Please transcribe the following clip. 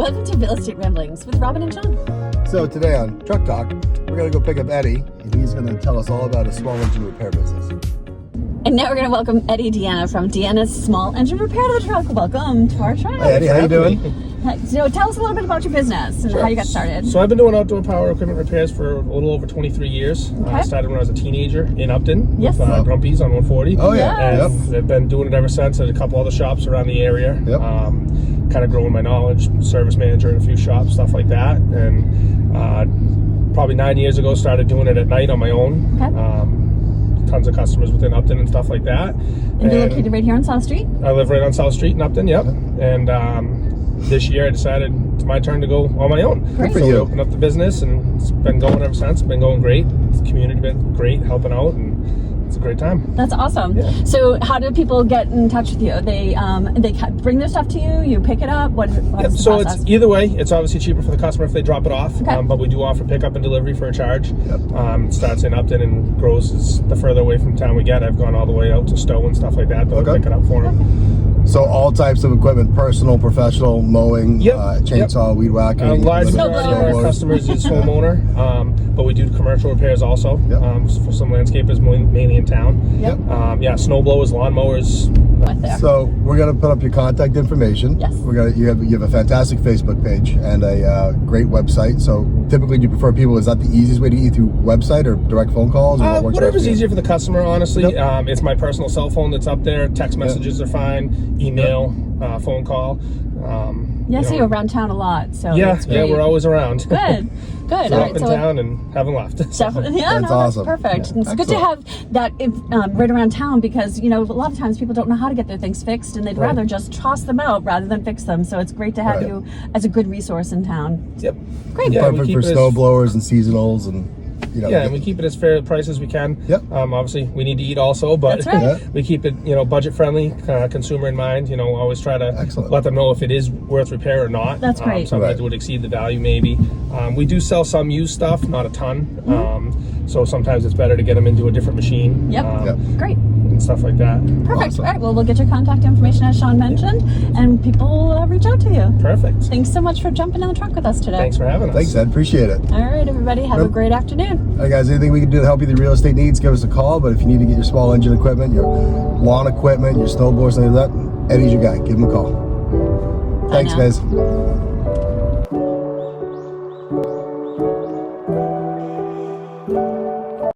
Welcome to Real Estate Ramblings with Robyn and Sean. So today on Truck Talk, we're going to go pick up Eddie, and he's going to tell us all about a small engine repair business. And now we're going to welcome Ed Deiana from Deiana's Small Engine Repair to the Truck. Welcome to our tribe. Hey Eddie, how you doing? So tell us a little bit about your business and how you got started. So I've been doing outdoor power equipment repairs for a little over 23 years. Okay. I started when I was a teenager in Upton Yes. with Grumpy's on 140. Oh yeah. Yes. And I've been doing it ever since at a couple other shops around the area. Yep. Kind of growing my knowledge, service manager in a few shops, stuff like that. And probably 9 years ago, started doing it at night on my own. Okay. Tons of customers within Upton and stuff like that. And you're located right here on South Street? I live right on South Street in Upton, yep. And this year I decided it's my turn to go on my own. Great. Good for So you. we opened up the business and it's been going ever since. It's been going great. The community been great, helping out, and it's a great time. That's awesome. Yeah. So how do people get in touch with you? They bring their stuff to you, you pick it up? What is the So process? it's either way. It's obviously cheaper for the customer if they drop it off, Okay. but we do offer pickup and delivery for a charge. Yep. It starts in Upton and grows as the further away from town we get. I've gone all the way out to Stowe and stuff like that. They'll Okay. pick it up for them. So all types of equipment, personal, professional, mowing, Yep. Chainsaw, weed whacking. A large Snowblower. majority of our customers is homeowner, but we do commercial repairs also. Yep. For some landscapers, mainly in town. Yep. Snow blowers, lawn mowers. Right there. So we're going to put up your contact information. Yes. You have a fantastic Facebook page and a great website. So typically, do you prefer people? Is that the easiest way to get you through website or direct phone calls? Or what works best Whatever's for you? easier for the customer, honestly. Yep. It's my personal cell phone that's up there. Text messages are fine. Email, phone call. Yes, you're around town a lot. So it's Yeah, great. we're always around. Good. Good. So All up right, in town and haven't left. Definitely, yeah, That's no, awesome. That's perfect. Yeah, It's good to have that right around town because a lot of times people don't know how to get their things fixed and they'd Right. rather just toss them out rather than fix them. So it's great to have Right. you as a good resource in town. Yep. Great. Yeah, we Perfect keep for it as- snow blowers and seasonals and and we keep it as fair a price as we can. Yep. Obviously, we need to eat also, but That's right. Yeah. we keep it, budget friendly, consumer in mind. Always try to Excellent. let them know if it is worth repair or not. That's great. Sometimes Right. it would exceed the value, maybe. We do sell some used stuff, not a ton. So sometimes it's better to get them into a different machine. Yep. Yep. Great. And stuff like that. Perfect. Awesome. All right. Well, we'll get your contact information as Sean mentioned, and people will reach out to you. Perfect. Thanks so much for jumping in the truck with us today. Thanks for having us. Thanks, Ed. Appreciate it. All right, everybody. Have a Yep. great afternoon. All right, guys, anything we can do to help you with your real estate needs, give us a call. But if you need to get your small engine equipment, your lawn equipment, your snowboard, something like that, Eddie's your guy. Give him a call. Thanks, now. guys.